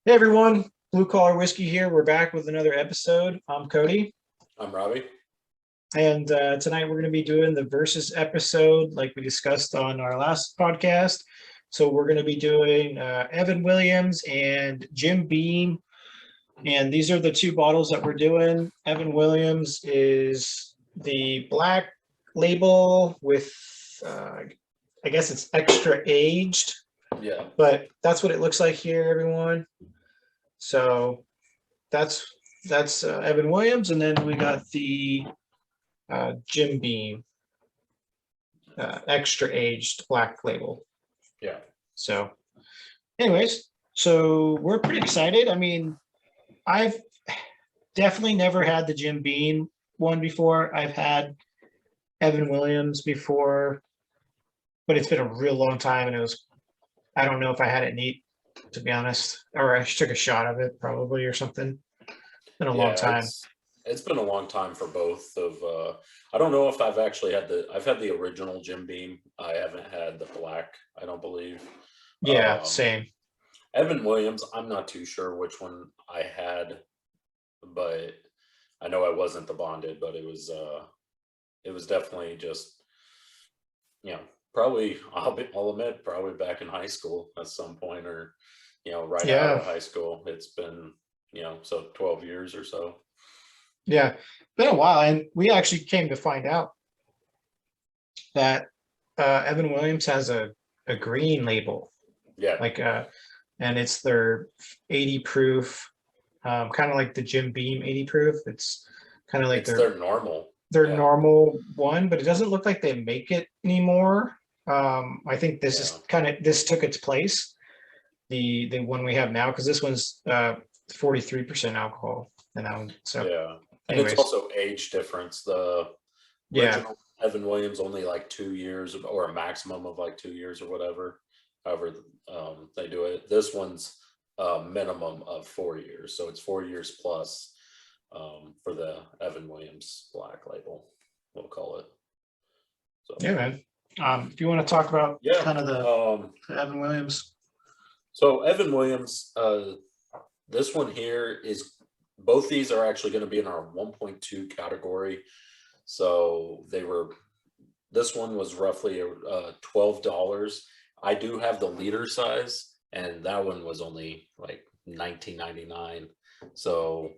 Hey everyone, Blue Collar Whiskey here. We're back with another episode. I'm Cody, I'm Robbie. and tonight we're going to be doing the versus episode like we discussed on our last podcast. So we're going to be doing Evan Williams and Jim Beam, and these are the two bottles that we're doing. Evan Williams is the black label with, I guess it's extra aged, Yeah. but that's what it looks like here, everyone. So that's Evan Williams, and then we got the Jim Beam extra aged black label. Yeah. So, anyways, so we're pretty excited. I mean, I've definitely never had the Jim Beam one before. I've had Evan Williams before, but it's been a real long time, and I don't know if I had it neat, to be honest, or I took a shot of it probably or something. Been a long time. It's been a long time for both of I don't know if I've actually had I've had the original Jim Beam. I haven't had the black, I don't believe. Yeah, same. Evan Williams, I'm not too sure which one I had, but I know I wasn't the bonded, but it was definitely just, probably I'll admit probably back in high school at some point, or right out of high school. It's been so 12 years or so. Yeah, been a while, and we actually came to find out that Evan Williams has a green label. Yeah, and it's their 80 proof, kind of like the Jim Beam 80 proof. It's kind of like their normal normal one, but it doesn't look like they make it anymore. I think this is this took its place, the one we have now, because this one's 43% alcohol, and so yeah. And it's also age difference. The original Evan Williams only like 2 years, or a maximum of like 2 years or whatever. However, they do it. This one's a minimum of 4 years, so it's 4 years plus for the Evan Williams black label, we'll call it. So yeah, man. If you want to talk about kind of the Evan Williams. So Evan Williams, this one here is. Both these are actually going to be in our 1.2 category. So this one was roughly $12. I do have the liter size, and that one was only like $19.99. So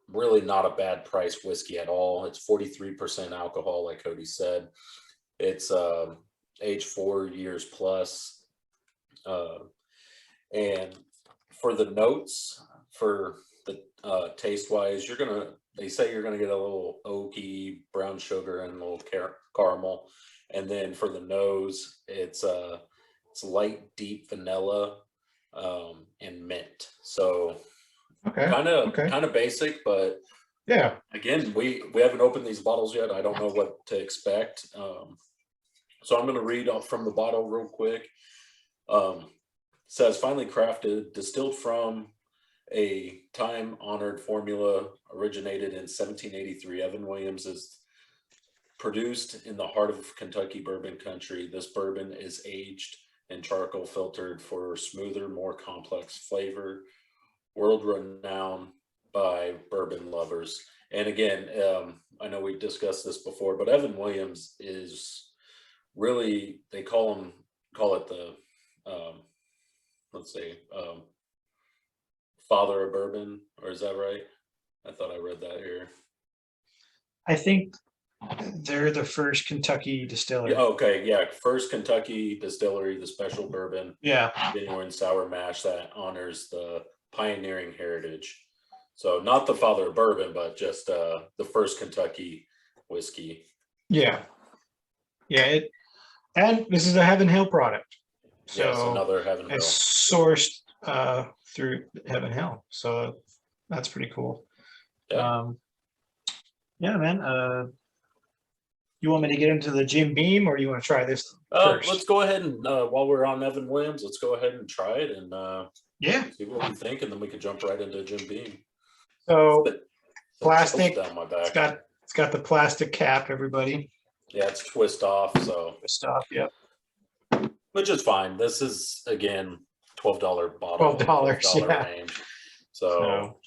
really not a bad price whiskey at all. It's 43% alcohol, like Cody said. It's age 4 years plus. And for the notes, for the taste wise, they say you're gonna get a little oaky brown sugar and a little caramel, and then for the nose, it's light deep vanilla and mint. So kind of basic, but yeah, again, we haven't opened these bottles yet. I don't know what to expect, so I'm going to read off from the bottle real quick. Says, finely crafted, distilled from a time-honored formula, originated in 1783. Evan Williams is produced in the heart of Kentucky bourbon country. This bourbon is aged and charcoal filtered for smoother, more complex flavor, world-renowned by bourbon lovers. And again, I know we discussed this before, but Evan Williams is really, they call it the let's say father of bourbon, or is that right? I thought I read that here. I think they're the first Kentucky distillery. Yeah, okay, yeah, first Kentucky distillery, the special bourbon, yeah, genuine sour mash that honors the pioneering heritage. So not the father of bourbon, but just the first Kentucky whiskey. Yeah, and this is a Heaven Hill product. So yes, another Heaven Hill. It's sourced through Heaven Hill, so that's pretty cool. Yeah, man. You want me to get into the Jim Beam, or you want to try this first? Let's go ahead and while we're on Evan Williams, let's go ahead and try it and see what we think, and then we can jump right into Jim Beam. So plastic. Down my back. It's got the plastic cap, everybody. Yeah, it's twist off. So twist off. Yep. Which is fine. This is again $12 bottle, $12, yeah. range. So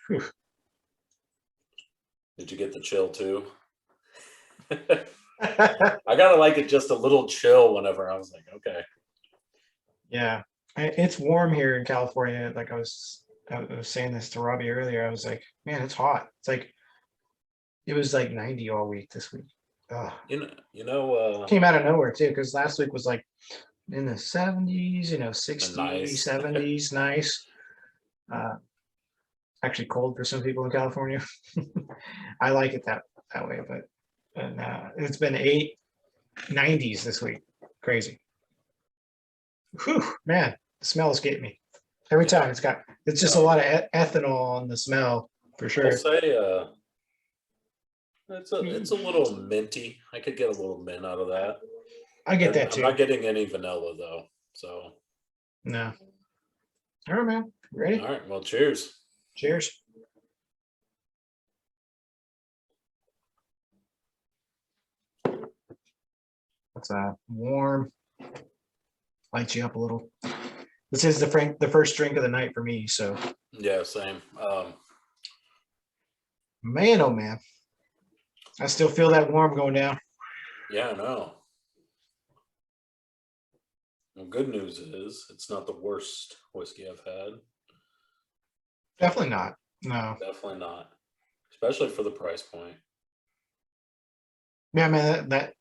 whew. Did you get the chill too? I gotta like it just a little chill whenever I was like, okay. Yeah, it's warm here in California. Like I was saying this to Robbie earlier. I was like, man, it's hot. It's like it was like 90 all week this week. Ugh. Came out of nowhere too, because last week was like in the 70s, 60s, nice. 70s, nice. Actually cold for some people in California. I like it that way, but it's been 90s this week. Crazy. Whew, man, the smell is getting me every time. It's just a lot of ethanol on the smell for sure. I'll say it's a little minty. I could get a little mint out of that. I get that too. I'm not getting any vanilla though, so no. All right, man. Ready? All right. Well, cheers. Cheers. It's warm. Lights you up a little. This is the first drink of the night for me, so. Yeah, same. Man, oh man. I still feel that warm going down. Yeah, I know. Well, good news is it's not the worst whiskey I've had. Definitely not. No. Definitely not. Especially for the price point. Yeah, man, that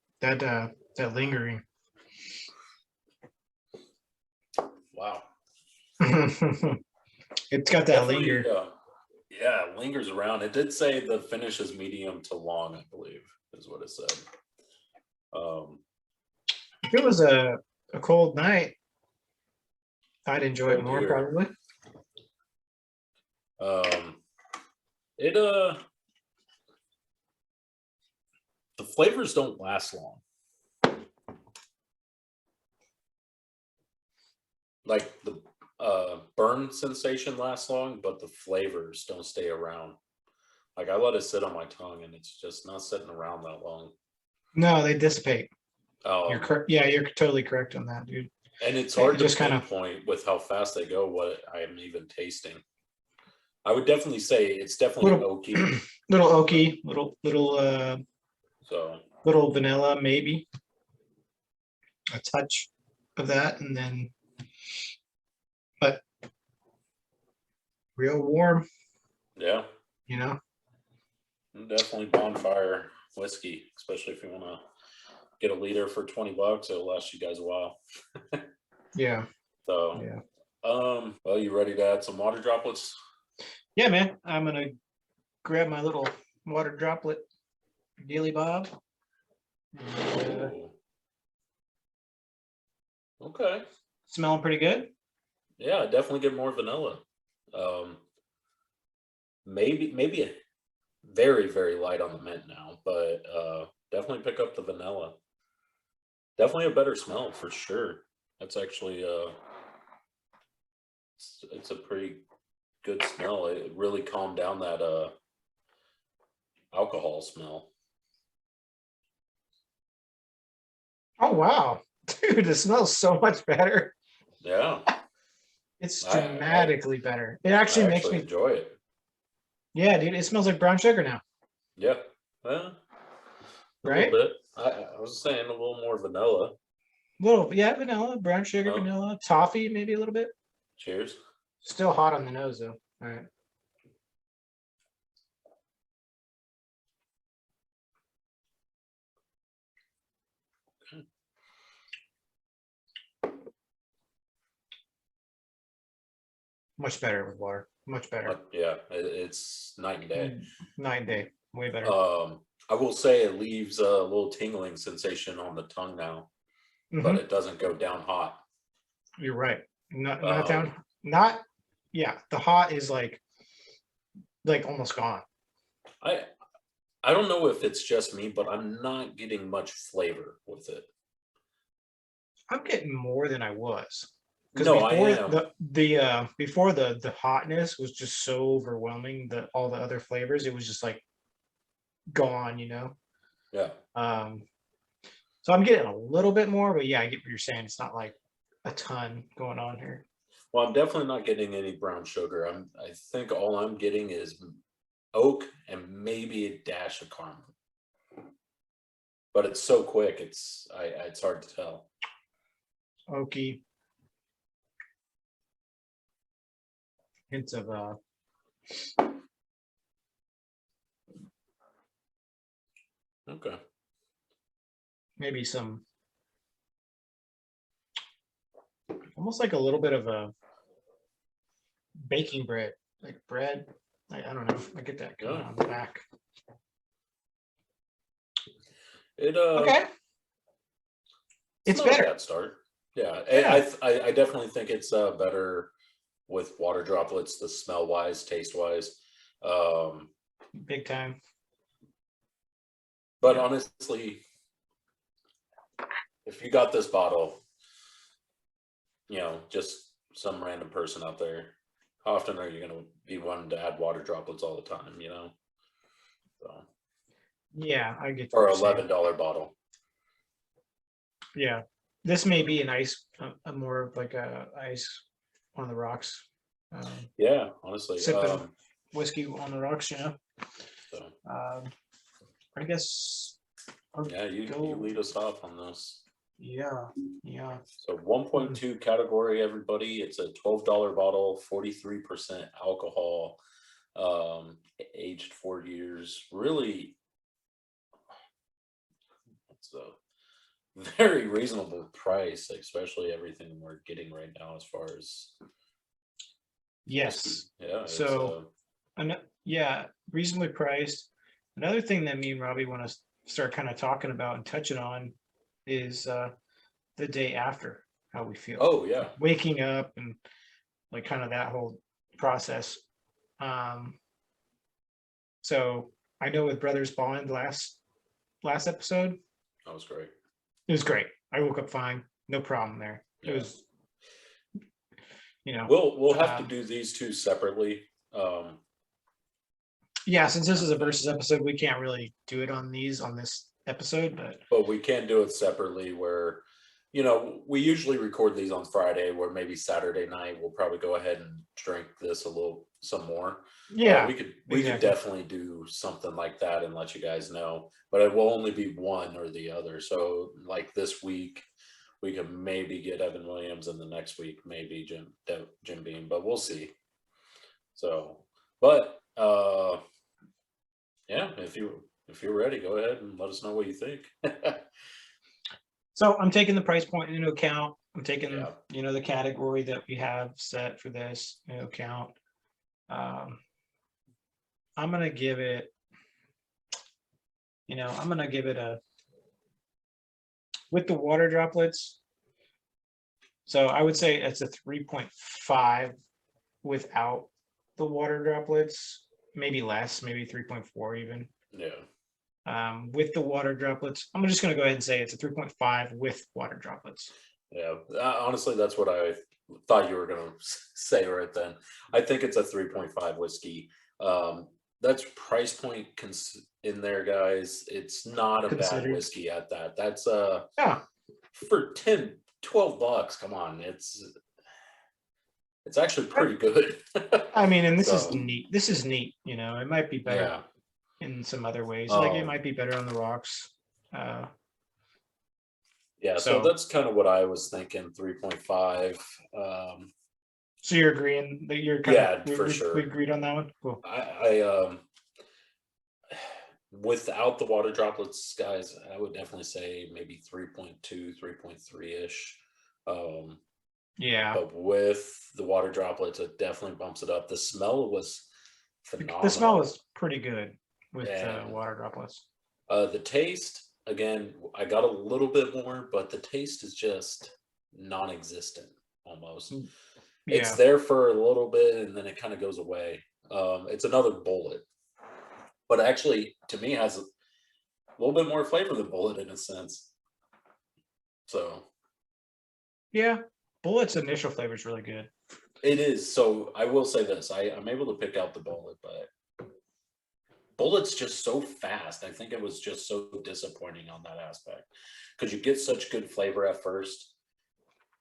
lingering. Wow. It's got that linger. Yeah, it lingers around. It did say the finish is medium to long, I believe, is what it said. If it was a cold night, I'd enjoy it more probably. The flavors don't last long. Like the burn sensation lasts long, but the flavors don't stay around. Like I let it sit on my tongue and it's just not sitting around that long. No, they dissipate. Oh, you're totally correct on that, dude. And it's hard to pinpoint with how fast they go what I am even tasting. I would definitely say it's definitely oaky. Little oaky, little vanilla, maybe. A touch of that, and then but real warm. Yeah. Definitely bonfire whiskey, especially if you want to get a liter for $20. It'll last you guys a while. Yeah. So yeah. Well, you ready to add some water droplets? Yeah, man. I'm gonna grab my little water droplet Dealy Bob. Okay. Smelling pretty good. Yeah, definitely get more vanilla. Maybe a very, very light on the mint now, but definitely pick up the vanilla. Definitely a better smell for sure. That's actually it's a pretty good smell. It really calmed down that alcohol smell. Oh wow, dude, it smells so much better. Yeah, it's dramatically better. It actually makes me enjoy it. Yeah, dude, it smells like brown sugar now. Yeah, well, right. A little bit. I was saying a little more vanilla. Vanilla, brown sugar, vanilla, toffee, maybe a little bit. Cheers. Still hot on the nose though. All right. Much better with water. Much better. Yeah, it's night and day. Night and day. Way better. I will say it leaves a little tingling sensation on the tongue now, but it doesn't go down hot. You're right. Not down. Not. Yeah, the hot is like almost gone. I don't know if it's just me, but I'm not getting much flavor with it. I'm getting more than I was. Because before the hotness was just so overwhelming, all the other flavors, it was just like gone, Yeah. So I'm getting a little bit more, but yeah, I get what you're saying. It's not like a ton going on here. Well, I'm definitely not getting any brown sugar. I think all I'm getting is oak and maybe a dash of caramel. But it's so quick, it's hard to tell. Oaky. Hints of Okay. maybe some, almost like a little bit of a baking bread, like bread. I don't know. I get that coming on the back. It Okay. It's not better. a bad start. Yeah, Yeah. I definitely think it's better with water droplets, the smell wise, taste wise. Big time. But Yeah. honestly, if you got this bottle, you know, just some random person out there, how often are you going to be wanting to add water droplets all the time, you know? So, Yeah, I get or what you're saying. $11 bottle. Yeah, this may be an ice, a more of like a ice on the rocks. Yeah, honestly. Sipping whiskey on the rocks, you know. So, I guess. yeah, you lead us off on this. Yeah. So 1.2 category, everybody. It's a $12 bottle, 43% alcohol, aged 4 years. Really, it's a very reasonable price, especially everything we're getting right now as far as Yes. whiskey. Yeah. So, yeah, reasonably priced. Another thing that me and Robbie want to start kind of talking about and touching on is the day after, how we feel. Oh yeah. Like waking up and like kind of that whole process. So I know with Brothers Bond last episode, That was great. it was great. I woke up fine, no problem there. Yeah. It was, you know, We'll have to do these two separately. Yeah, since this is a versus episode, we can't really do it on this episode, but we can do it separately where, you know, we usually record these on Friday, where maybe Saturday night we'll probably go ahead and drink this some more. yeah, we could exactly. definitely do something like that and let you guys know, but it will only be one or the other. So like this week we can maybe get Evan Williams, and the next week maybe Jim Beam, but we'll see. So, but yeah, if you're ready, go ahead and let us know what you think. So I'm taking the price point into account. I'm taking, Yeah. you know, the category that we have set for this into account. I'm gonna give it, with the water droplets. So I would say it's a 3.5 without the water droplets, maybe less, maybe 3.4 even. Yeah. With the water droplets, I'm just going to go ahead and say it's a 3.5 with water droplets. Yeah, honestly, that's what I thought you were going to say right then. I think it's a 3.5 whiskey. That's price point in there, guys. It's not a bad whiskey at that. That's yeah, for $10-12. Come on, it's actually pretty good. I mean, and this is neat. This is neat. You know, it might be better in some other ways. Like it might be better on the rocks. Yeah, so that's kind of what I was thinking. 3.5. So you're agreeing that you're for sure. We agreed on that one. Cool. I without the water droplets, guys, I would definitely say maybe 3.2, 3.3 ish. Yeah. But with the water droplets, it definitely bumps it up. The smell was phenomenal. The smell was pretty good with water droplets. The taste, again, I got a little bit more, but the taste is just non-existent almost. Yeah. It's there for a little bit and then it kind of goes away. It's another bullet, but actually to me has a little bit more flavor than bullet in a sense. So yeah, bullet's initial flavor is really good. It is. So I will say this, I'm able to pick out the bullet, but bullet's just so fast. I think it was just so disappointing on that aspect because you get such good flavor at first,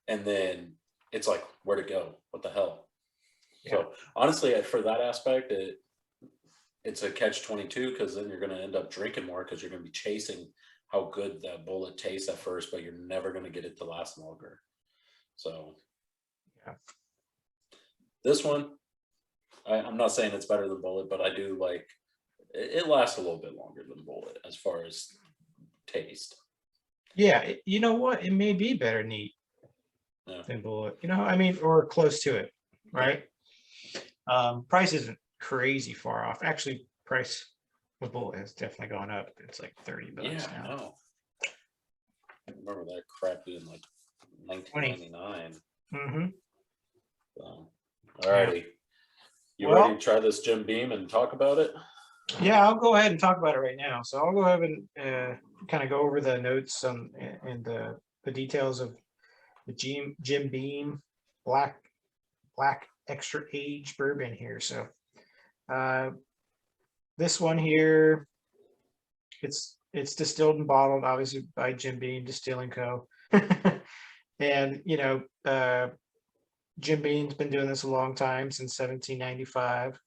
and then it's like, where to go? What the hell? Yeah. So honestly, for that aspect, it's a catch-22 because then you're going to end up drinking more because you're going to be chasing how good that bullet tastes at first, but you're never going to get it to last longer. So Yeah. This one, I'm not saying it's better than bullet, but I do like it lasts a little bit longer than bullet as far as taste. Yeah, you know what? It may be better neat than bullet. You know, I mean, or close to it, right? Price isn't crazy far off. Actually, price with bullet has definitely gone up. It's like $30 now. I know. I remember that crap being like $19.99. Mm-hmm. So, alrighty. You Well, ready to try this Jim Beam and talk about it? Yeah, I'll go ahead and talk about it right now. So I'll go ahead and kind of go over the notes and the details of the Jim Beam black extra aged bourbon here. So this one here, it's distilled and bottled obviously by Jim Beam Distilling Co. And you know, Jim Beam's been doing this a long time, since 1795.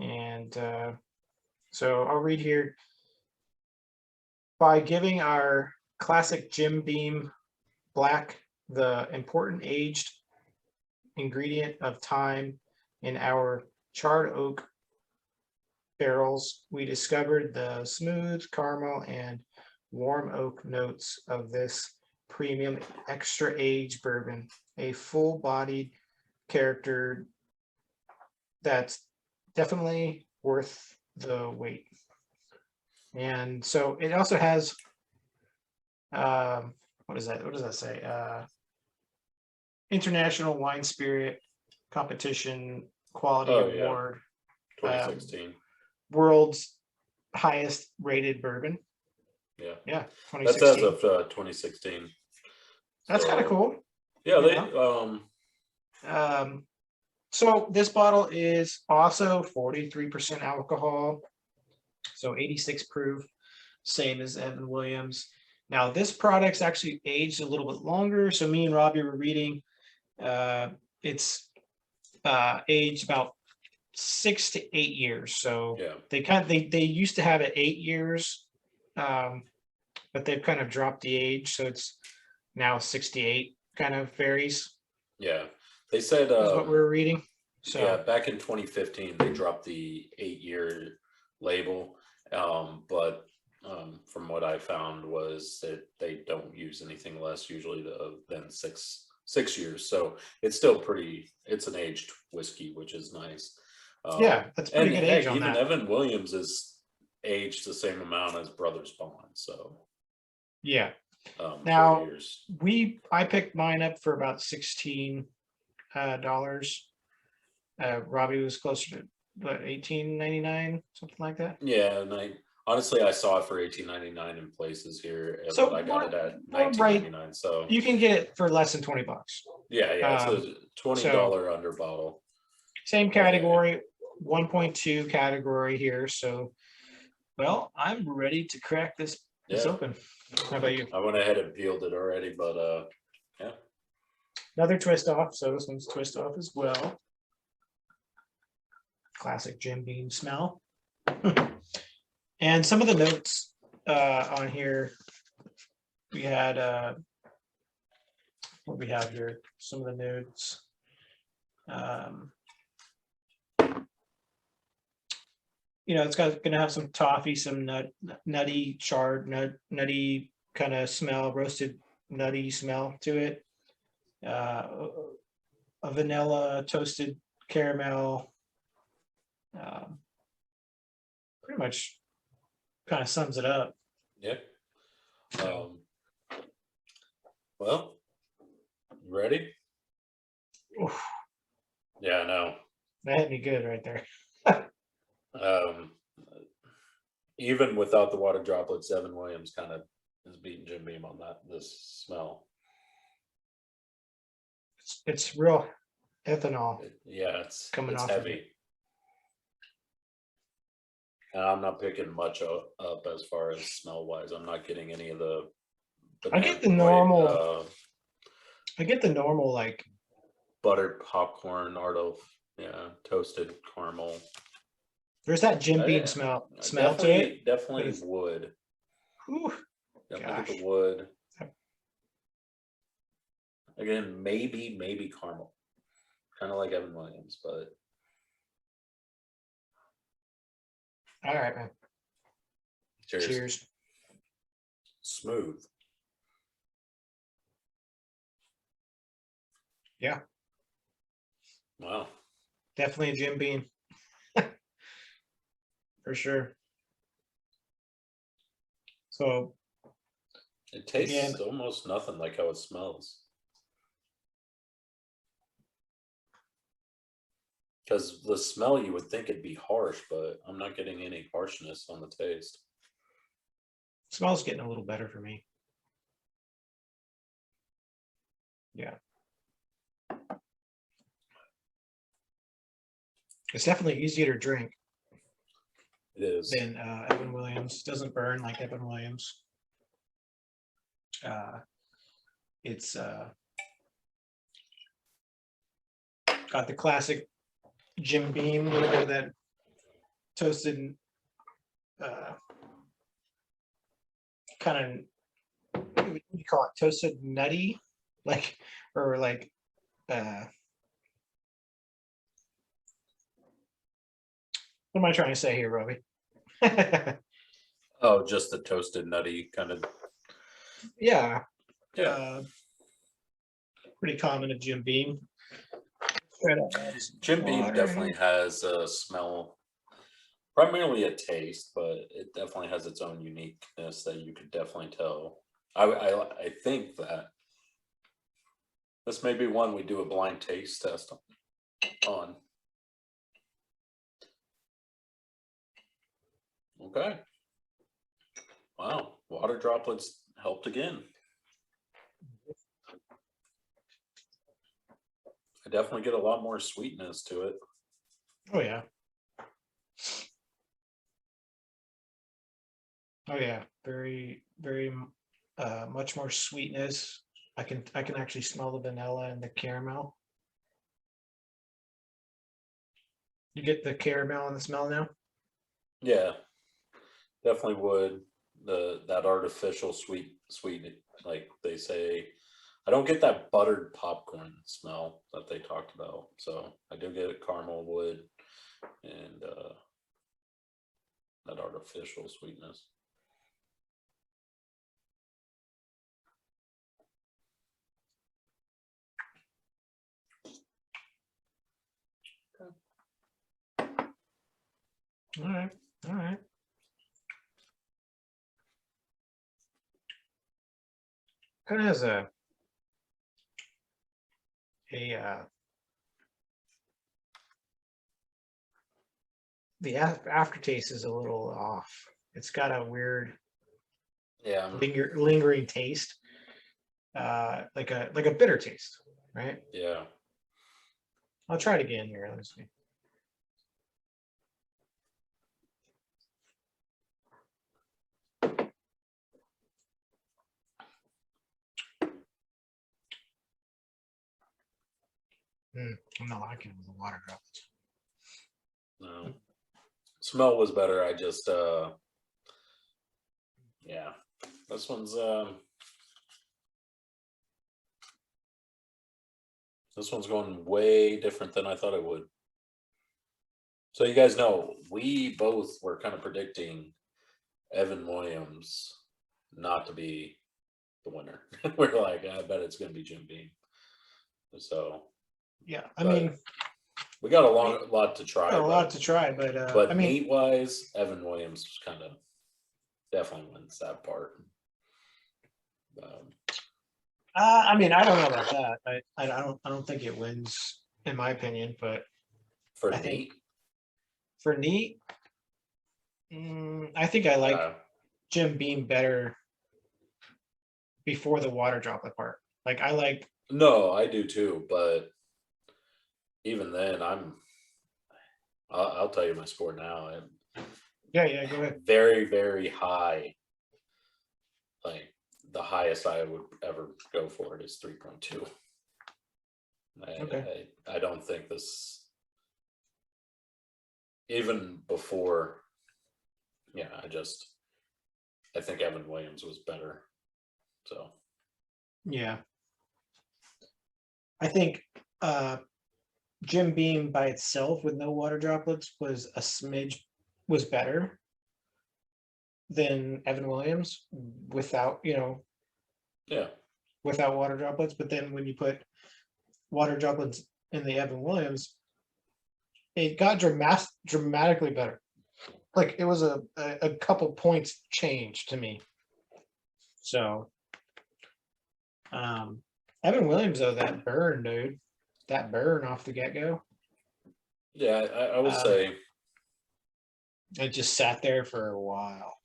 And so I'll read here. By giving our classic Jim Beam Black the important aged ingredient of time in our charred oak barrels, we discovered the smooth caramel and warm oak notes of this premium extra aged bourbon, a full-bodied character that's definitely worth the wait. And so it also has, what is that? What does that say? International Wine Spirit Competition Quality Award. 2016. World's highest rated bourbon. Yeah. Yeah. That's as of 2016. That's kind of cool. Yeah. So this bottle is also 43% alcohol. So 86 proof, same as Evan Williams. Now this product's actually aged a little bit longer. So me and Robbie were reading, it's aged about 6 to 8 years. So yeah, they used to have it 8 years, but they've kind of dropped the age, so it's now 68. Kind of varies. Yeah, they said is what we were reading. So yeah, back in 2015 they dropped the 8-year label, but from what I found was that they don't use anything less usually than six years. So it's still it's an aged whiskey, which is nice. Yeah, that's pretty good age on even that. Evan Williams is aged the same amount as Brothers Bond. So yeah. 4 Now years. I picked mine up for about $16. Robbie was closer to what, $18.99, something like that. Yeah, and honestly I saw it for $18.99 in places here, So but I got it at $19.99. Right, so you can get it for less than $20. yeah, it's a $20 under bottle. Same category, 1.2 category here. So, well, I'm ready to crack this open. How about you? I went ahead and peeled it already, but yeah. Another twist off. So this one's twist off as well. Classic Jim Beam smell. And some of the notes on here, we had what we have here. Some of the notes. You know, it's going to have some toffee, some nutty, charred, nutty kind of smell, roasted nutty smell to it. A vanilla, toasted caramel. Pretty much kind of sums it up. Yeah. Well, you ready? Oof. Yeah, I know. That hit me good right there. Even without the water droplets, Evan Williams kind of is beating Jim Beam on this smell. It's real ethanol. Yeah, it's coming off. Of Heavy. it. And I'm not picking much up as far as smell wise. I'm not getting any of the I banana get the white, normal. I get the normal like. buttered popcorn, toasted caramel. There's that Jim Beam I, smell to it, but definitely it's. wood. Whew, Definitely get gosh. the wood. Again, maybe caramel. Kind of like Evan Williams, but All right, man. cheers. Cheers. Smooth. Yeah, Wow. definitely a Jim Beam. For sure. So It tastes again, almost nothing like how it smells. Because the smell, you would think it'd be harsh, but I'm not getting any harshness on the taste. smells getting a little better for me. Yeah. It's definitely easier to drink It is. than Evan Williams. Doesn't burn like Evan Williams. It's got the classic Jim Beam, a little bit of that toasted, kind of, what do you call it? Toasted nutty, like, or like, what am I trying to say here, Robbie? Oh, just the toasted nutty kind of. Yeah, Yeah. pretty common of Jim Beam. Try to add some Jim Beam water definitely here. has a smell, primarily a taste, but it definitely has its own uniqueness that you could definitely tell. I think that this may be one we do a blind taste test on. Okay. Wow. Water droplets helped again. I definitely get a lot more sweetness to it. Oh yeah. Oh yeah. Very, very much more sweetness. I can actually smell the vanilla and the caramel. You get the caramel and the smell now? Yeah, definitely would. That artificial sweet, like they say. I don't get that buttered popcorn smell that they talked about. So I do get a caramel wood and that artificial sweetness. All right. All right. Kind of has a the aftertaste is a little off. It's got a weird Yeah, lingering taste, like a bitter taste, right? yeah. I'll try it again here. Let me see. I'm not liking it with the water droplets. No. Smell was better. I just yeah. This one's going way different than I thought it would. So you guys know, we both were kind of predicting Evan Williams not to be the winner. We're like, I bet it's going to be Jim Beam. So Yeah, I but mean, we got a lot to try. got a lot to try, but I mean, meat wise, Evan Williams kind of definitely wins that part. I mean, I don't know about that. I don't think it wins in my opinion, but For I neat, think for neat, I think I like Jim Beam better before the water droplet part. Like I like. no, I do too, but even then, I'll tell you my score now. Yeah, go ahead. very, very high. Like the highest I would ever go for it is 3.2. Okay. I don't think this, even before, yeah, I think Evan Williams was better. So Yeah. I think Jim Beam by itself with no water droplets was a smidge was better than Evan Williams without, yeah, without water droplets. But then when you put water droplets in the Evan Williams, it got dramatically better. Like it was a couple points change to me. So Evan Williams though, that burn, dude, that burn off the get-go. yeah, I would say It just sat there for a while.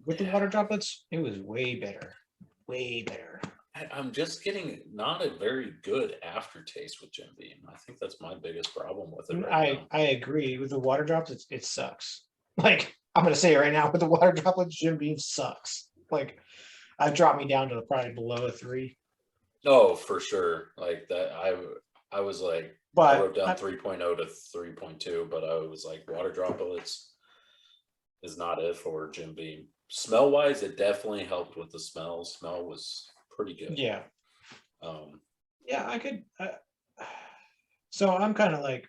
With the water droplets, it was way better. Way better. I'm just getting not a very good aftertaste with Jim Beam. I think that's my biggest problem with it right now. I agree. With the water droplets, it sucks. Like, I'm gonna say it right now, with the water droplets, Jim Beam sucks. Like, I've dropped me down to probably below a 3. Oh, for sure. Like that, I was like, I But wrote down 3.0 to 3.2, but I was like, water droplets is not it for Jim Beam. Smell wise, it definitely helped with the smell. Smell was pretty good. yeah, Um, yeah, I could. So I'm kind of like,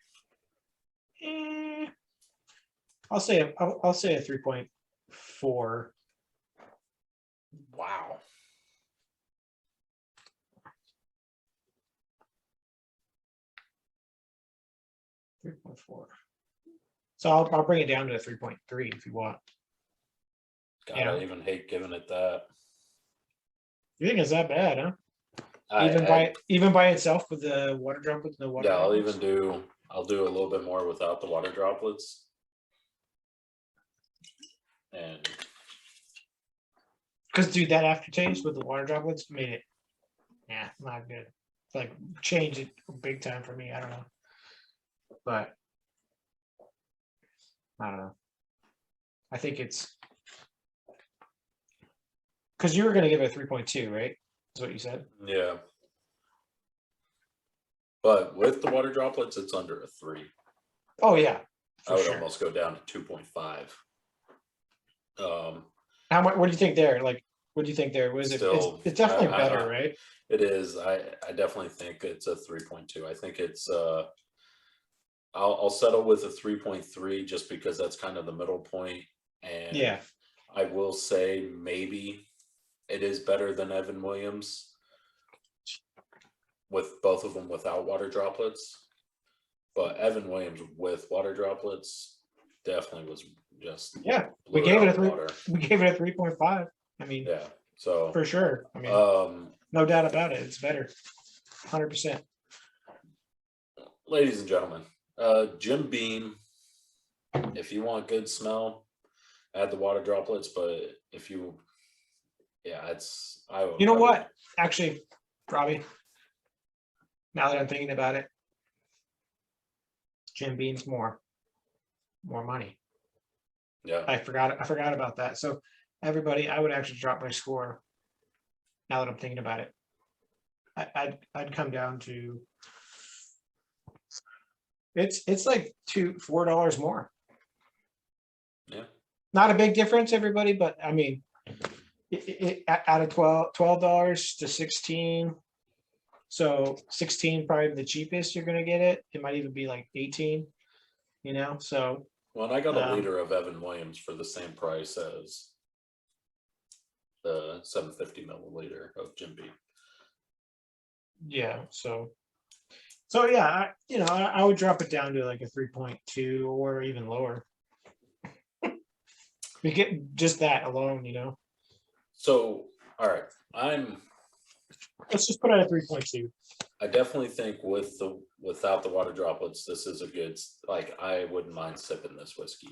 I'll say a 3.4. wow. 3.4. So I'll bring it down to a 3.3 if you want. God, Yeah. I even hate giving it that. You think it's that bad, huh? I Even by itself with the water droplets, no water yeah, droplets. I'll do a little bit more without the water droplets. And Because dude, that aftertaste with the water droplets made it, yeah, not good. Like changed it big time for me. I don't know, but I don't know. I think it's because you were going to give it a 3.2, right? Is what you said. yeah. But with the water droplets, it's under a 3. Oh yeah, I would sure. almost go down to 2.5. How much? What do you think there? Like, what do you think there? Was it? Still, It's definitely better, right? It is. I definitely think it's a 3.2. I think it's I'll settle with a 3.3 just because that's kind of the middle point. And Yeah. I will say maybe it is better than Evan Williams with both of them without water droplets. But Evan Williams with water droplets definitely was just Yeah. We gave it a 3.5. I mean, yeah. So for sure. I mean, no doubt about it. It's better. 100%. Ladies and gentlemen, Jim Beam, if you want good smell, add the water droplets. But if you, yeah, it's You know what? Actually, Robbie, now that I'm thinking about it, Jim Beam's more money. Yeah. I forgot about that. So everybody, I would actually drop my score. Now that I'm thinking about it, I'd come down to it's like $4 more. Yeah. Not a big difference, everybody, but I mean, out of $12 to 16. So 16 probably the cheapest you're gonna get it. It might even be like 18. So. Well, and I got a liter of Evan Williams for the same price as the 750 milliliter of Jim Beam. Yeah. So yeah, I would drop it down to like a 3.2 or even lower. We get just that alone, So, all right, let's just put it at 3.2. I definitely think without the water droplets, this is a good, like, I wouldn't mind sipping this whiskey.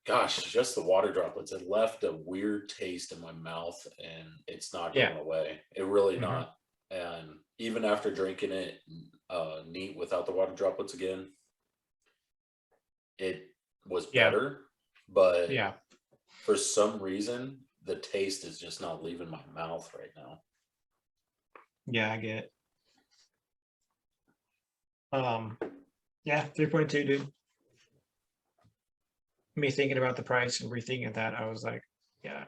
Gosh, just the water droplets, it left a weird taste in my mouth and it's not going away. It really not. And even after drinking it neat without the water droplets again, it was Yeah. better, but Yeah. for some reason, the taste is just not leaving my mouth right now. Yeah, I get it. Yeah, 3.2, dude. Me thinking about the price and rethinking that, I was like, yeah,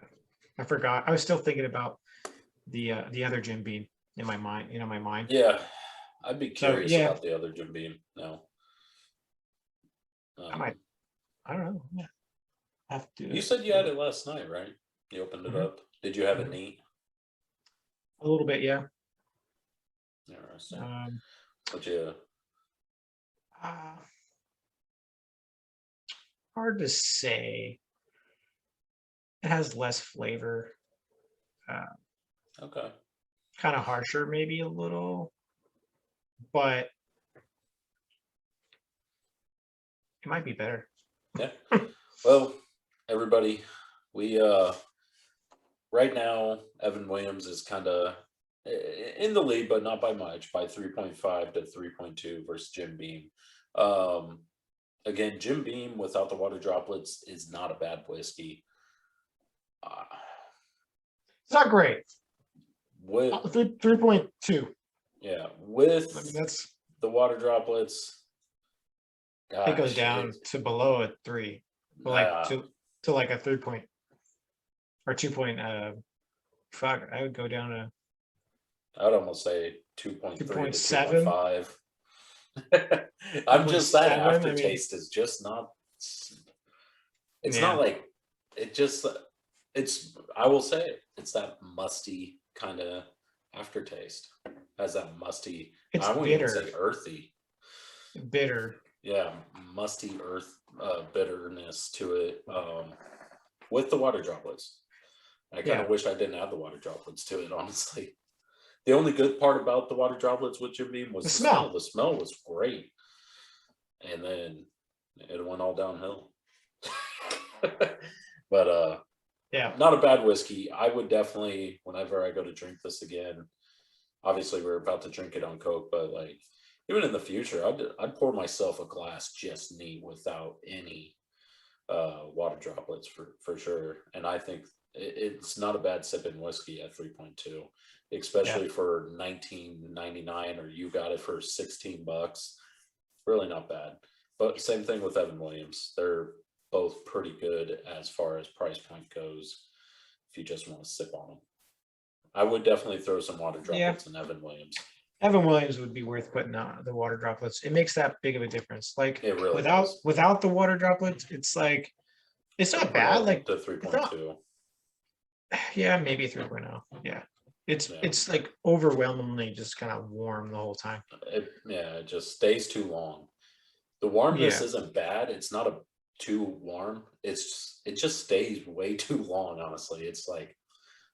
I forgot. I was still thinking about the other Jim Beam in my mind, my mind. Yeah, I'd be So curious yeah, about the other Jim Beam now. I might. I don't know. Yeah, have You to. said you had it last night, right? You opened it Mhm, up. Did you have it mhm. neat? A little bit, yeah. Interesting. Um, But yeah, uh, hard to say. It has less flavor. Uh, okay. kind of harsher, maybe a little, but it might be better. Yeah. Well, everybody, we right now Evan Williams is kind of in the lead, but not by much, by 3.5 to 3.2 versus Jim Beam. Um, Again, Jim Beam without the water droplets is not a bad whiskey. Uh, It's not great. with 3.2. Yeah, I mean, with that's the water droplets, it goes gosh, down to below a 3, but like uh, to like a 3 point or 2 point. Fuck, I would go down to I'd almost say 2.3 to 2.7. 2.5. Two I'm point just that seven. I mean, aftertaste is just not. It's not yeah, like it just. It's. I will say it's that musty kind of aftertaste. Has that musty. it's I won't even say bitter, earthy. bitter. Yeah, musty earth bitterness to it. With the water droplets. I kind Yeah, of wish I didn't add the water droplets to it, honestly. The only good part about the water droplets with Jim Beam the was the smell. smell. The smell was great. And then it went all downhill. But Yeah, not a bad whiskey. I would definitely, whenever I go to drink this again, obviously we're about to drink it on Coke, but like even in the future, I'd pour myself a glass just neat without any water droplets for sure. And I think it's not a bad sipping whiskey at 3.2, yeah, especially for 19.99, or you got it for $16. Really not bad. But same thing with Evan Williams. They're both pretty good as far as price point goes if you just want to sip on them. I would definitely throw some water yeah. droplets in Evan Williams. Evan Williams would be worth putting on the water droplets. It makes that big of a difference. Like It really does. without the water droplets, it's like it's I'd not put bad. it Like to it's not. 3.2. Yeah, maybe 3.0. Yeah, Yeah. it's like overwhelmingly just kind of warm the whole time. It just stays too long. The warmness Yeah. isn't bad. It's not too warm. It just stays way too long. Honestly, it's like,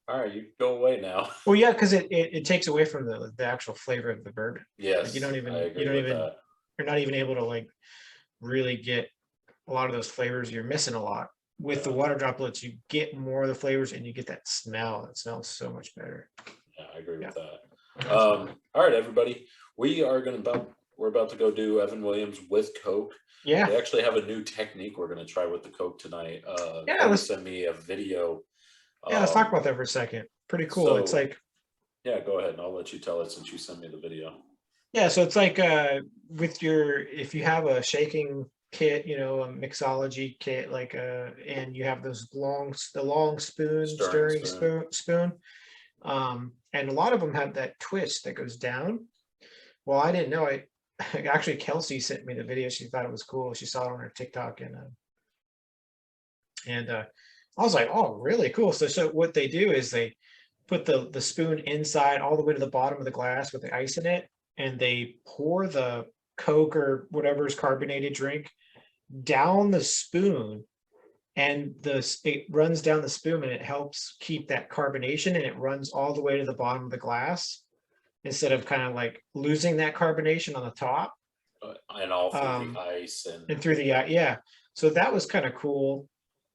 all right, you go away now. Well, yeah, because it takes away from the actual flavor of the bourbon. Like Yes, I you agree don't with even that. you're not even able to like really get a lot of those flavors. You're missing a lot. With the Yeah, water droplets, you get more of the flavors and you get that smell. It smells so much better. yeah, I agree Yeah, with that. absolutely. All right, everybody, we're about to go do Evan Williams with Coke. Yeah, We actually have a new technique we're going to try with the Coke tonight. yeah. Cody sent me a video. Let's talk Um, about that for a second. Pretty cool. It's so like yeah, go ahead and I'll let you tell it since you sent me the video. yeah, so it's like with your if you have a shaking kit, a mixology kit, like and you have those the long Stirring stirring spoon. spoon. And a lot of them have that twist that goes down. Well, I didn't know. I actually Kelsey sent me the video. She thought it was cool. She saw it on her TikTok and I was like, oh, really cool. So what they do is they put the spoon inside all the way to the bottom of the glass with the ice in it, and they pour the Coke or whatever's carbonated drink down the spoon, and it runs down the spoon and it helps keep that carbonation, and it runs all the way to the bottom of the glass instead of kind of like losing that carbonation on the top. And all through Um, the ice and through the yeah. So that was kind of cool.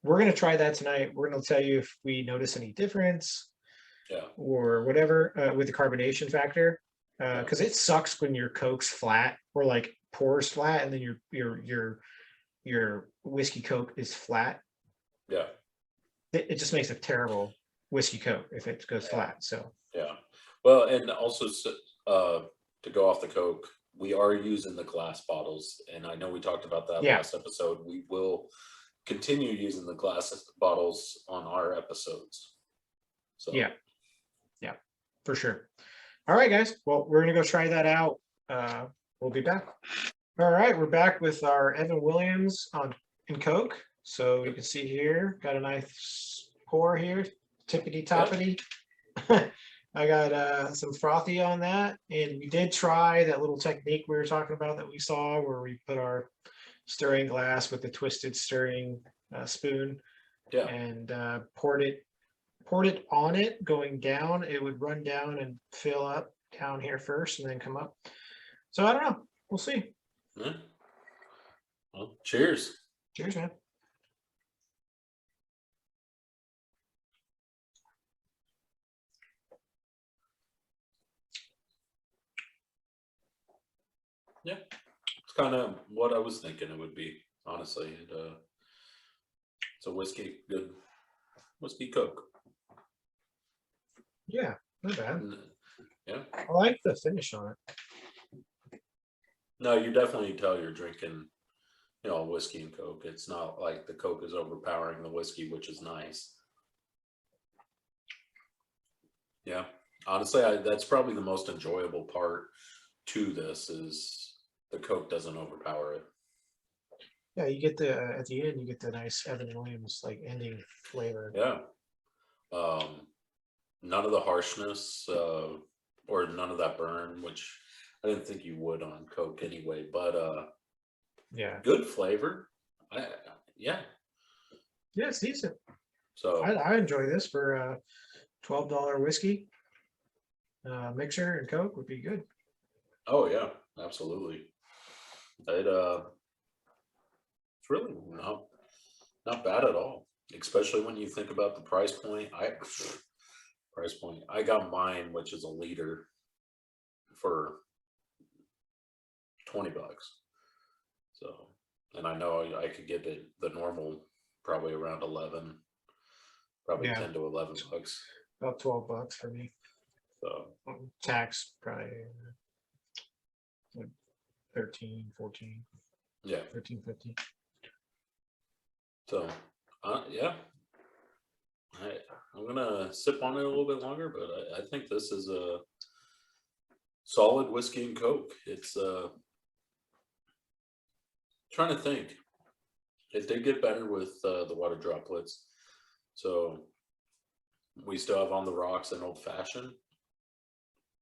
We're gonna try that tonight. We're gonna tell you if we notice any difference yeah, or whatever with the carbonation factor. yeah, Because it sucks when your Coke's flat or like pours flat, and then your your whiskey Coke is flat, Yeah. it just makes a terrible whiskey Coke if it goes flat. So Yeah. Well, and also to go off the Coke, we are using the glass bottles, and I know we talked about that yeah, last episode. We will continue using the glass bottles on our episodes. So yeah, yeah, for sure. All right, guys. Well, we're gonna go try that out. We'll be back. All right, we're back with our Evan Williams on in Coke. So you can see here, got a nice pour here, tippity toppity. I got some frothy on that, and we did try that little technique we were talking about that we saw, where we put our stirring glass with the twisted stirring spoon yeah. and poured it on it going down. It would run down and fill up down here first, and then come up. So I don't know. We'll see. Yeah. Well, cheers. Cheers, man. Yeah. It's kind of what I was thinking it would be, honestly. It's a good whiskey Coke. Yeah, not bad. And, yeah. I like the finish on it. No, you definitely tell you're drinking, whiskey and Coke. It's not like the Coke is overpowering the whiskey, which is nice. Yeah. Honestly, that's probably the most enjoyable part to this is the Coke doesn't overpower it. Yeah, you get the at the end you get the nice Evan Williams like ending flavor. Yeah. None of the harshness or none of that burn, which I didn't think you would on Coke anyway, but Yeah. good flavor. Yeah. Yeah, it's decent. So I enjoy this for $12 whiskey. Mixer and Coke would be good. oh yeah, absolutely. It's really not bad at all, especially when you think about the price point. I got mine, which is a liter, for $20. So, and I know I could get it the normal probably around 11, probably Yeah. 10 to 11 bucks. About $12 for me. So Tax probably like 13, 14, yeah. 13, 15. So yeah. I'm gonna sip on it a little bit longer, but I think this is a solid whiskey and Coke. It's trying to think. It did get better with the water droplets. So we still have on the rocks and old fashioned.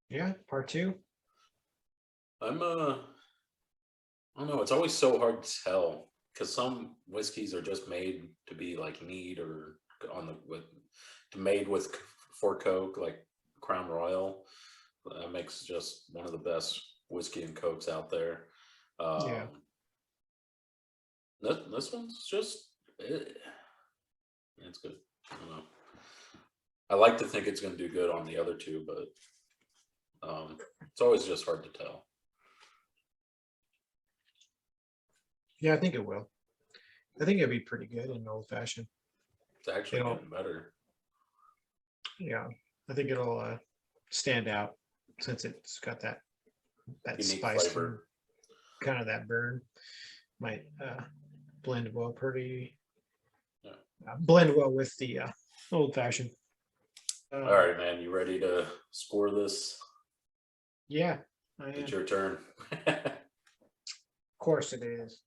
Yeah, part 2. I don't know. It's always so hard to tell because some whiskeys are just made to be like neat or made with for Coke, like Crown Royal. That makes just one of the best whiskey and Cokes out there. Yeah. This one's just it's good. I don't know. I like to think it's going to do good on the other two, but it's always just hard to tell. Yeah, I think it will. I think it'll be pretty good in old fashioned. It's actually getting better. Yeah, I think it'll stand out since it's got that Unique spice flavor. and kind of that burn. Might blend well blend well with the old fashioned. All right, man, you ready to score this? Yeah, I am. It's your turn. Of course it is.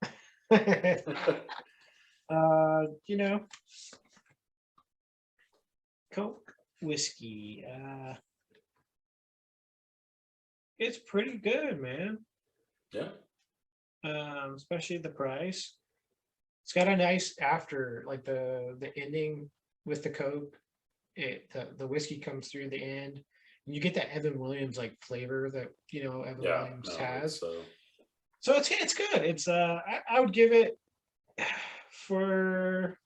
Coke whiskey. It's pretty good, man. Yeah. Especially the price. It's got a nice after, like the ending with the Coke. The whiskey comes through the end, and you get that Evan Williams like flavor that Evan Williams has. So it's good. It's I would give it for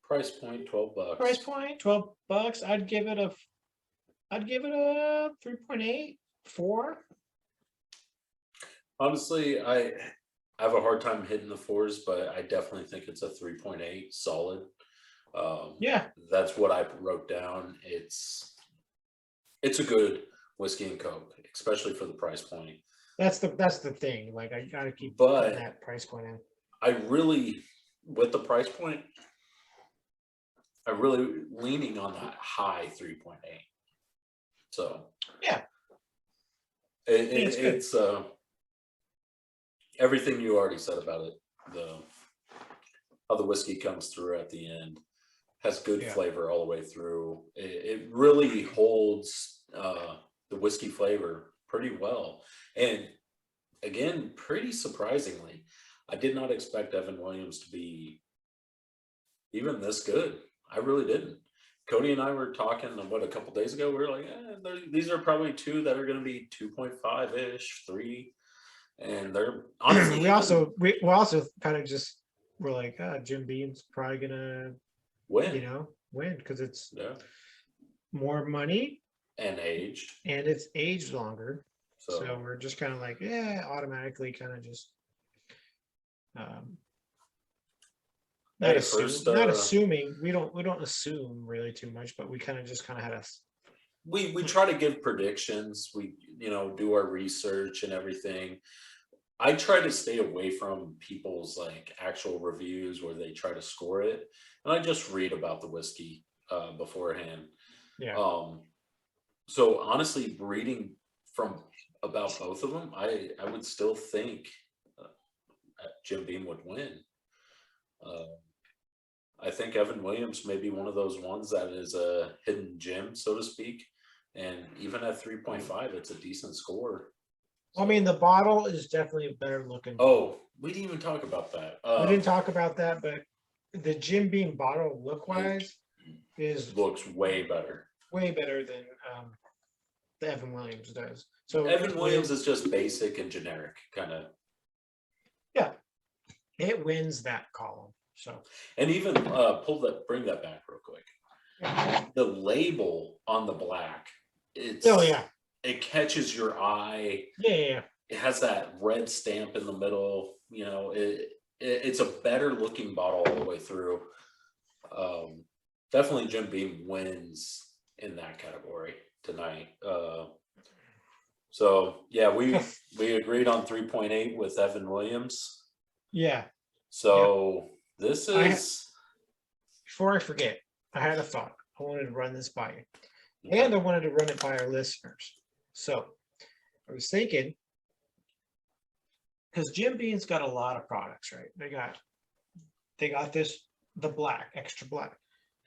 price point $12. price point $12. I'd give it a 3.8, 4. Honestly, I have a hard time hitting the 4s, but I definitely think it's a 3.8 solid. Yeah, That's what I wrote down. It's a good whiskey and coke, especially for the price point. that's the thing. Like I gotta keep putting But that price point in. I really, with the price point, I really leaning on that high 3.8. So Yeah, it's good. it's everything you already said about it. The how the whiskey comes through at the end has good Yeah. flavor all the way through. It really holds the whiskey flavor pretty well. And again, pretty surprisingly, I did not expect Evan Williams to be even this good. I really didn't. Cody and I were talking a couple days ago. We were like, these are probably two that are going to be 2.5 ish, 3, and they're honestly we also kind of just were like, Jim Beam's probably gonna win. win because it's Yeah, more money and aged. and it's aged longer. So So we're just kind of like, automatically kind of just um, not hey, assume, first not assuming. We don't assume really too much, but we kind of had us. we try to give predictions. We do our research and everything. I try to stay away from people's like actual reviews where they try to score it, and I just read about the whiskey beforehand. Yeah. So honestly, reading from about both of them, I would still think Jim Beam would win. I think Evan Williams may be one of those ones that is a hidden gem, so to speak. And even at 3.5, it's a decent score. I mean, the bottle is definitely a better looking. Oh, we didn't even talk about that. We didn't talk about that, but the Jim Beam bottle look wise looks way better. Way better than the Evan Williams does. So Evan Williams is just basic and generic, kind of. Yeah, it wins that column. So, and even bring that back real quick. Yeah. The label on the black, it catches your eye. Yeah. It has that red stamp in the middle. It's a better looking bottle all the way through. Definitely Jim Beam wins in that category tonight. So yeah, we agreed on 3.8 with Evan Williams. Yeah. So this is before I forget, I had a thought. I wanted to run this by you. And I wanted to run it by our listeners. So I was thinking, because Jim Beam's got a lot of products, right? They got the black, extra black.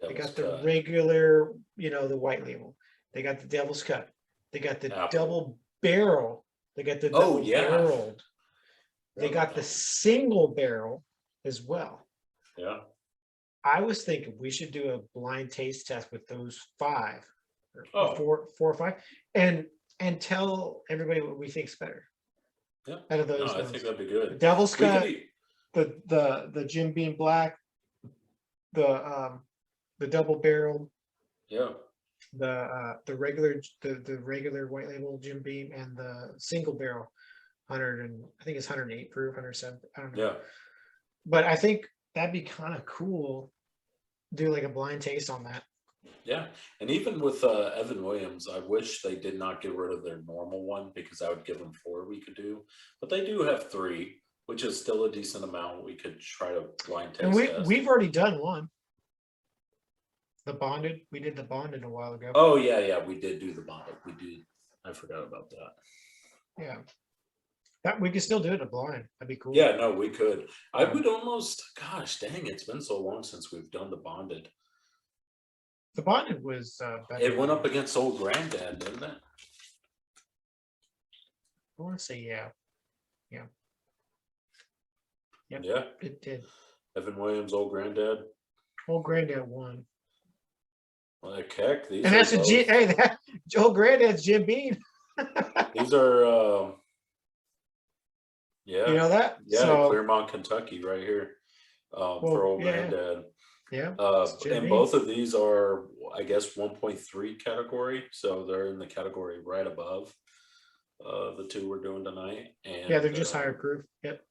They got the regular, the white label. They got the Devil's Cut. They got the double barrel. They got the double barreled. They got the single barrel as well. Yeah. I was thinking we should do a blind taste test with those 5, or 4 or 5, and tell everybody what we think's better. Yeah. Out of those, I think that'd be good. The Devil's Cut, the Jim Beam Black, the double barrel, the regular white label Jim Beam, and the single barrel 100, and I think it's 108 proof, 107. I don't know. Yeah. But I think that'd be kind of cool. Do like a blind taste on that. Yeah, and even with Evan Williams, I wish they did not get rid of their normal one because I would give them 4 we could do. But they do have 3, which is still a decent amount. We could try to blind taste. And we've already done one. The bonded, we did the bonded a while ago. Oh yeah, we did do the bonded. We did. I forgot about that. Yeah. That we could still do it a blind. That'd be cool. Yeah, no, we could. I would almost. Gosh, dang! It's been so long since we've done the bonded. The bonded was. It went up against Old Granddad, didn't it? I want to say yeah. Yep, yeah, it did. Evan Williams, Old Granddad. Old Granddad won. Well, heck, these. And that's Old Granddad's Jim Beam. These are. Yeah. You know that? Yeah, so, Claremont, Kentucky, right here, for Old Granddad. Yeah. And both of these are, I guess, 1.3 category, so they're in the category right above the 2 we're doing tonight. And yeah, they're just higher proof. Yep.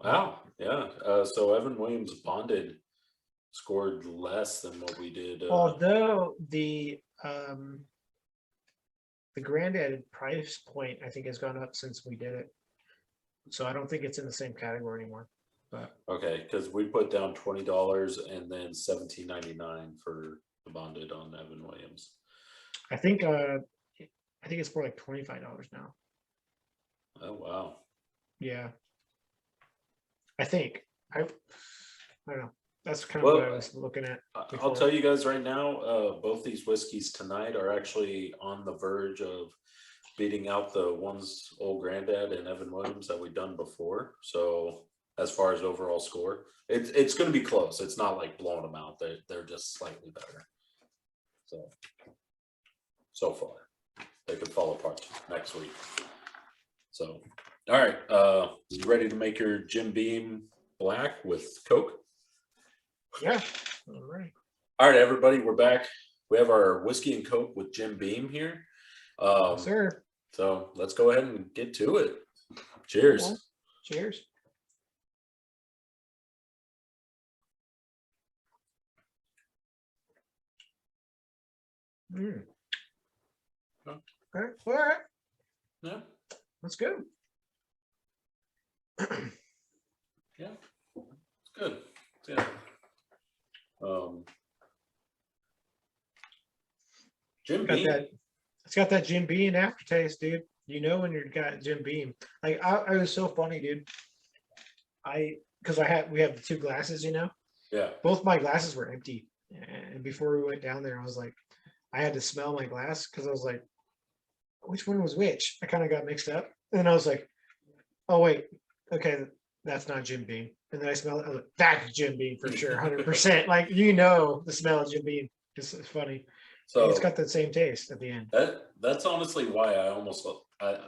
Wow. Yeah. So Evan Williams Bonded scored less than what we did. Although the granddad price point I think has gone up since we did it, so I don't think it's in the same category anymore. But Okay, because we put down $20 and then $17.99 for the Bonded on Evan Williams. I think it's more like $25 now. Oh wow. Yeah. I think I don't know. That's kind of what I was looking at before. I'll tell you guys right now, both these whiskeys tonight are actually on the verge of beating out the ones Old Granddad and Evan Williams that we've done before. So as far as overall score, it's going to be close. It's not like blowing them out. They're just slightly better. So far, they could fall apart next week. So, all right, you ready to make your Jim Beam Black with Coke? Yeah. All right. All right, everybody, we're back. We have our whiskey and Coke with Jim Beam here. Yes, sir. So let's go ahead and get to it. Cheers. Yeah. Cheers. Mm. Huh? Okay. All right. Yeah. That's good. Yeah. It's good. Yeah. Jim Got Beam. that. It's got that Jim Beam aftertaste, dude. You know when you've got Jim Beam. Like I was so funny, dude. Because we have the two glasses, you know. Yeah. Both my glasses were empty, and before we went down there, I was like, I had to smell my glass because I was like, which one was which? I kind of got mixed up, and I was like, oh wait, okay, that's not Jim Beam. And then I smelled it. I was like, that's Jim Beam for sure, 100%. Like the smell of Jim Beam. It's funny. So it's got the same taste at the end. That's honestly why the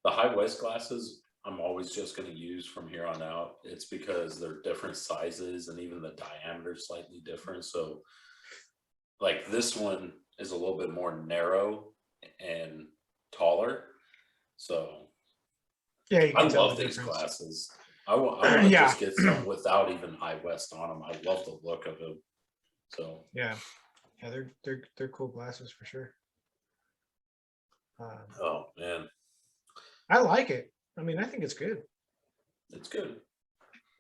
high West glasses I'm always just going to use from here on out. It's because they're different sizes and even the diameter is slightly different. So like this one is a little bit more narrow and taller. So yeah, you can I tell love the these difference. glasses. I want to just get some without even high West on them. I love the look of them. So yeah, they're cool glasses for sure. Oh man, I like it. I mean, I think it's good. It's good.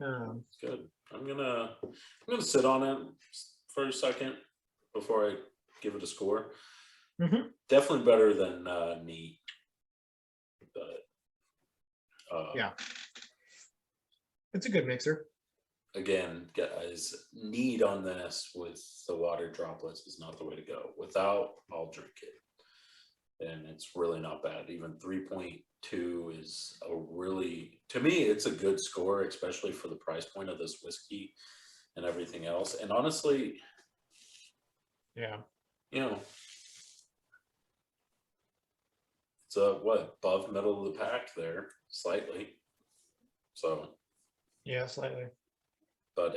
It's good. I'm gonna sit on it for a second before I give it a score. Mm-hmm. Definitely better than Neat, but yeah, it's a good mixer. Again, guys, Neat on this with the water droplets is not the way to go. Without, I'll drink it, and it's really not bad. Even 3.2 is to me, it's a good score, especially for the price point of this whiskey and everything else. And honestly, yeah, it's above middle of the pack there, slightly. So yeah, slightly. But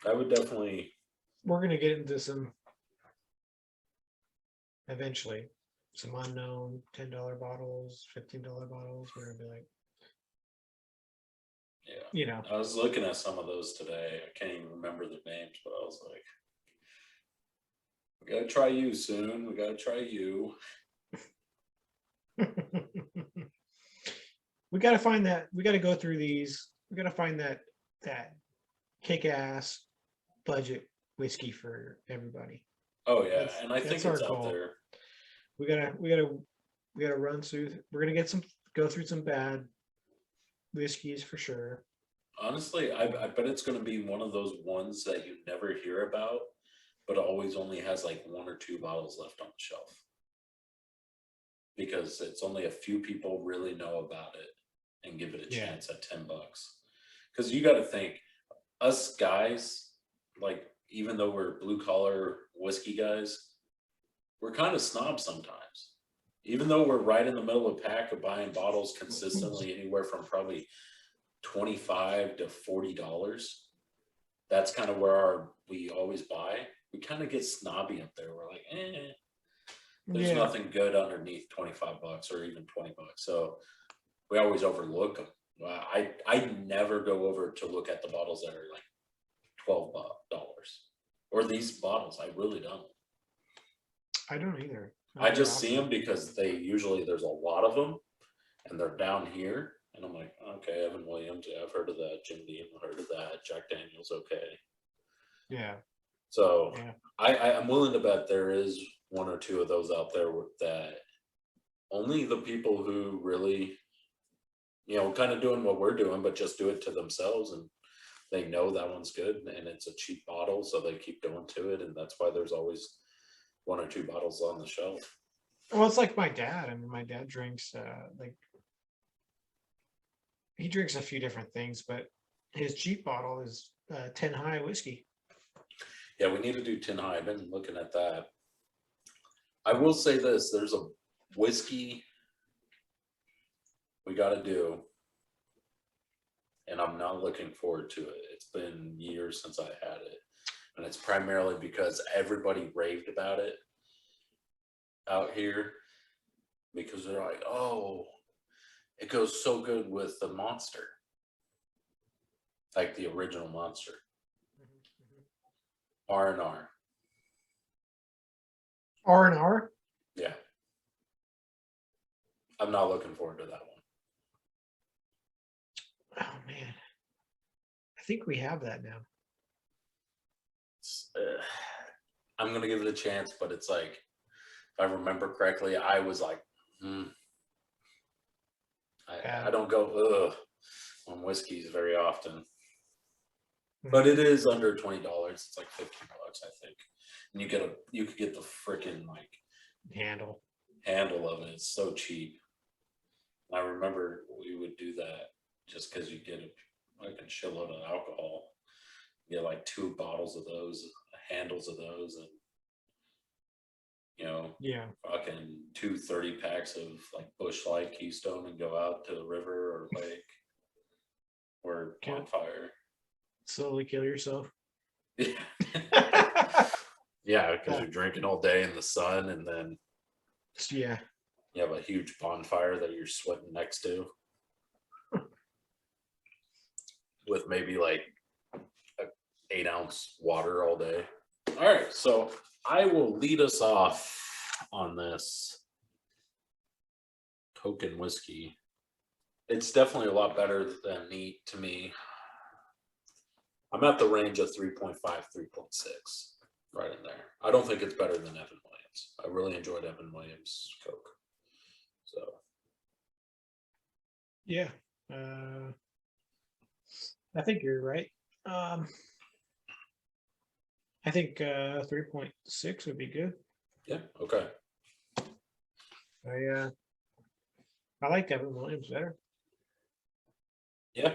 I would definitely. We're gonna get into some eventually. Some unknown $10 bottles, $15 bottles. We're gonna be like, yeah, I was looking at some of those today. I can't even remember the names, but I was like, we gotta try you soon. We gotta try you. We gotta find that. We gotta go through these. We gotta find that kick-ass budget whiskey for everybody. Oh yeah, and I think it's out there. We gotta run through. We're gonna go through some bad whiskeys for sure. Honestly, I bet it's gonna be one of those ones that you never hear about, but always only has like 1 or 2 bottles left on the shelf. Because it's only a few people really know about it and give it a chance at $10. Because you got to think, us guys, like even though we're blue collar whiskey guys, we're kind of snobs sometimes. Even though we're right in the middle of the pack of buying bottles consistently, anywhere from probably $25 to $40. That's kind of where we always buy. We kind of get snobby up there. We're like, there's nothing good underneath $25 or even $20. So we always overlook them. I never go over to look at the bottles that are like $12, or these bottles. I really don't. I don't either. I just see them because there's a lot of them, and they're down here, and I'm like, okay, Evan Williams, yeah, I've heard of that. Jim Beam, I've heard of that. Jack Daniels, okay. Yeah. So Yeah. I'm willing to bet there is one or two of those out there that only the people who really, kind of doing what we're doing, but just do it to themselves, and they know that one's good and it's a cheap bottle, so they keep going to it, and that's why there's always one or two bottles on the shelf. Well, it's like my dad. I mean, my dad drinks he drinks a few different things, but his cheap bottle is 10 High whiskey. Yeah, we need to do 10 High. I've been looking at that. I will say this: there's a whiskey we got to do, and I'm not looking forward to it. It's been years since I had it, and it's primarily because everybody raved about it out here, because they're like, oh, it goes so good with the Monster, like the original Monster. R&R. R&R? Yeah. I'm not looking forward to that one. Oh, man. I think we have that now. I'm going to give it a chance, but it's like, if I remember correctly, I was like, I don't go on whiskeys very often. But it is under $20. It's like $15, I think. And you could get the freaking like handle of it. It's so cheap. And I remember we would do that just because you get a shitload of alcohol. You get like 2 bottles of those, handles of those, and fucking 2 30-packs of like Busch Light Keystone, and go out to the river or lake or bonfire. Slowly kill yourself. Yeah, because you're drinking all day in the sun, and then you have a huge bonfire that you're sweating next to with maybe like 8-ounce water all day. All right, so I will lead us off on this Coke and whiskey. It's definitely a lot better than neat to me. I'm at the range of 3.5, 3.6, right in there. I don't think it's better than Evan Williams. I really enjoyed Evan Williams Coke. So, yeah, I think you're right. I think 3.6 would be good. Yeah. Okay. I like Evan Williams better. Yeah.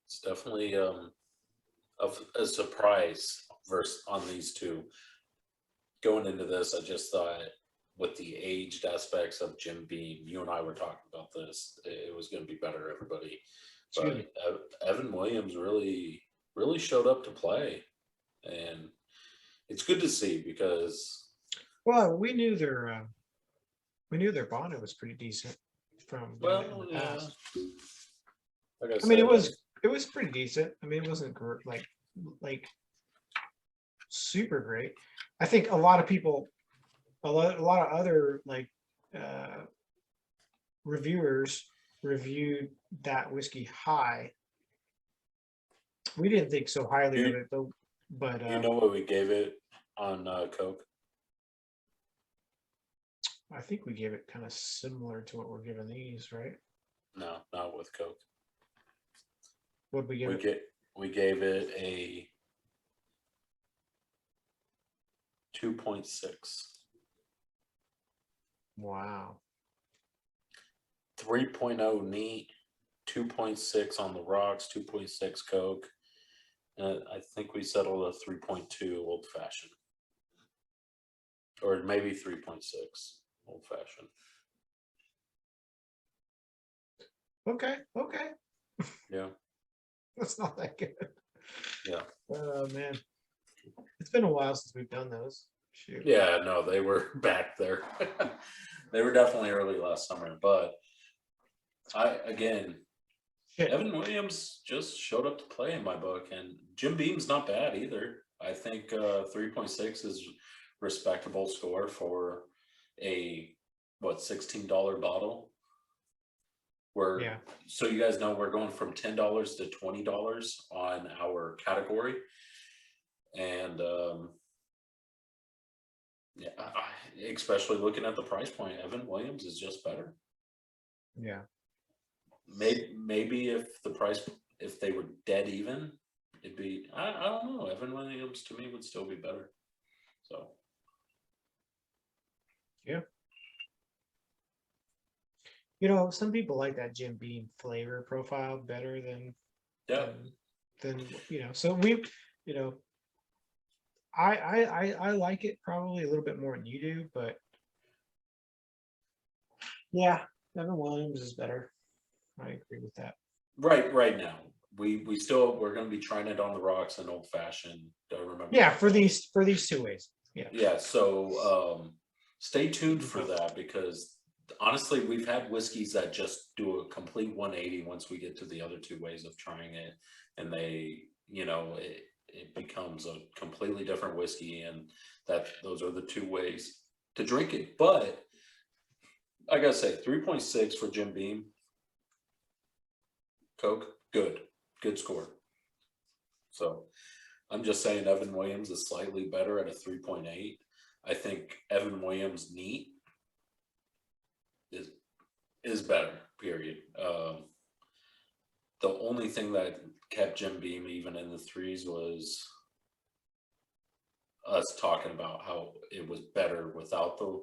It's definitely a surprise versus on these two. Going into this, I just thought with the aged aspects of Jim Beam, you and I were talking about this, it was going to be better, everybody. But Evan Williams really showed up to play, and it's good to see because we knew their bonnet was pretty decent from in the past. Like I mean, it was pretty decent. I mean, it wasn't like super great. I think a lot of people, a lot of other reviewers reviewed that whiskey high. We didn't think so highly of it though. But you know what we gave it on Coke? I think we gave it kind of similar to what we're giving these, right? No, not with Coke. What we give we gave it a 2.6. Wow. 3.0 neat, 2.6 on the rocks, 2.6 Coke. I think we settled a 3.2 old fashioned, or maybe 3.6 old fashioned. Okay. Yeah. That's not that good. Yeah. Oh man. It's been a while since we've done those. Shoot. Yeah, no, they were back there. They were definitely early last summer, but again, Shit. Evan Williams just showed up to play in my book, and Jim Beam's not bad either. I think 3.6 is respectable score for a $16 bottle. Yeah. So you guys know we're going from $10 to $20 on our category, and yeah, especially looking at the price point, Evan Williams is just better. Yeah. Maybe if they were dead even, it'd be, I don't know. Evan Williams to me would still be better. So Yeah. Some people like that Jim Beam flavor profile better than yeah, so we, I like it probably a little bit more than you do, but yeah, Evan Williams is better. I agree with that. right now we're going to be trying it on the rocks and old fashioned. I remember. Yeah, for these 2 ways. Yeah. Yeah. So stay tuned for that, because honestly, we've had whiskeys that just do a complete 180 once we get to the other 2 ways of trying it, and they, it becomes a completely different whiskey, and those are the 2 ways to drink it. But I gotta say, 3.6 for Jim Beam, Coke, good score. So I'm just saying Evan Williams is slightly better at a 3.8. I think Evan Williams neat is better, period. The only thing that kept Jim Beam even in the 3s was us talking about how it was better without the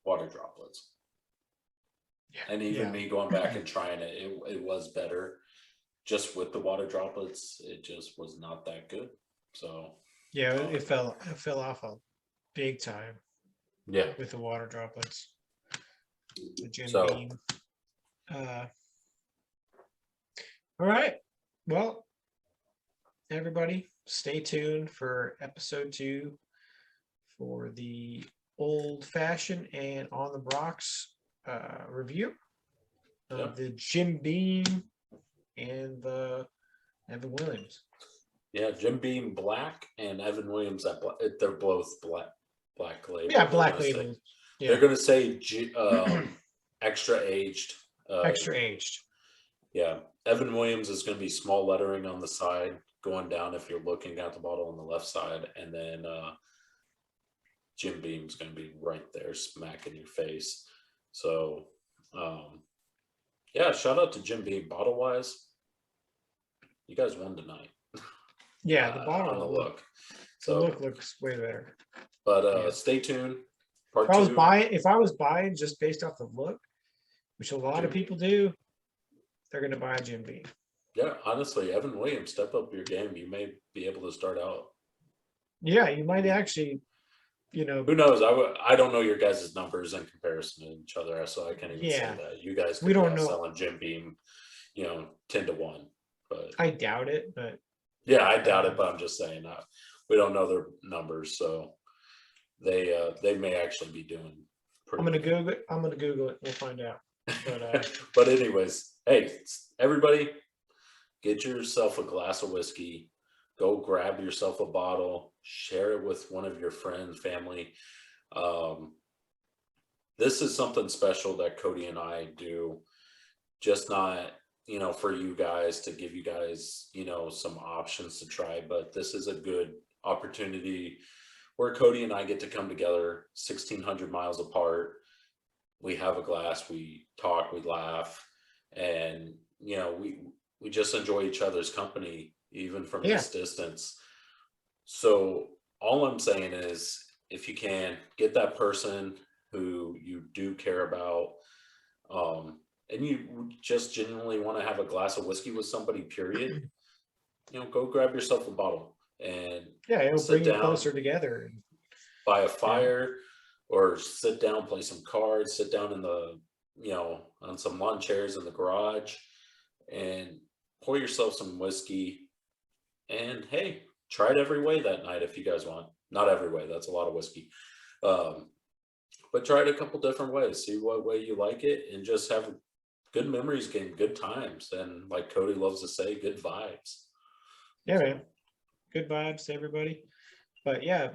water droplets. And even me going back and trying it was better just with the water droplets. It just was not that good. So yeah, it fell off a big time. Yeah, with the water droplets. The Jim Beam. All right. Well, everybody, stay tuned for episode 2 for the old fashioned and on the rocks review of the Jim Beam and the Evan Williams. Yeah, Jim Beam black and Evan Williams they're both black label. Yeah, black label. Yeah. They're going to say extra aged. Extra aged. Yeah, Evan Williams is going to be small lettering on the side going down if you're looking at the bottle on the left side, and then Jim Beam's going to be right there smack in your face. So yeah, shout out to Jim Beam. Bottle wise, you guys won tonight. Yeah, the bottle on the look. So the look looks way better. But stay tuned. If I was buying just based off the look, which a lot of people do, they're going to buy a Jim Beam. Yeah, honestly, Evan Williams, step up your game. You may be able to start out. Yeah, you might actually, Who knows? I don't know your guys' numbers in comparison to each other, so I can't even say that. You guys could be selling Jim Beam, 10 to 1. But I doubt it, but yeah, I doubt it, but I'm just saying we don't know their numbers, so they may actually be doing I'm gonna Google it. We'll find out. But anyways, hey, everybody, get yourself a glass of whiskey. Go grab yourself a bottle. Share it with one of your friends, family. This is something special that Cody and I do. Just not, for you guys, to give you guys, some options to try. But this is a good opportunity where Cody and I get to come together 1,600 miles apart. We have a glass, we talk, we laugh, and we just enjoy each other's company, even from this distance. So all I'm saying is, if you can, get that person who you do care about, and you just genuinely want to have a glass of whiskey with somebody, period, go grab yourself a bottle and it'll bring you closer together. By a fire, or sit down, play some cards, sit down in the, on some lawn chairs in the garage, and pour yourself some whiskey. And hey, try it every way that night if you guys want. Not every way, that's a lot of whiskey. But try it a couple different ways, see what way you like it, and just have good memories, gain good times, and like Cody loves to say, good vibes. Yeah, man. Good vibes to everybody. But yeah,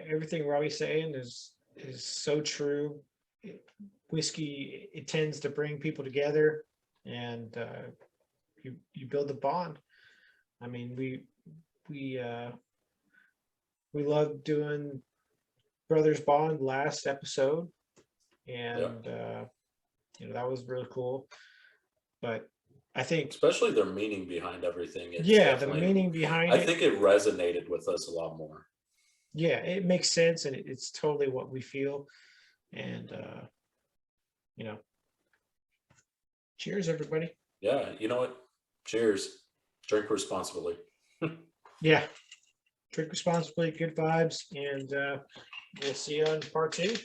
everything Robbie's saying is so true. Whiskey, it tends to bring people together, and you build a bond. I mean, we loved doing Brothers Bond last episode, and that was really cool. But I think, especially their meaning behind everything. It's the meaning behind I it. think it resonated with us a lot more. Yeah, it makes sense, and it's totally what we feel. And cheers, everybody. Yeah, you know what? Cheers. Drink responsibly. Yeah, drink responsibly, good vibes, and we'll see you on part 2.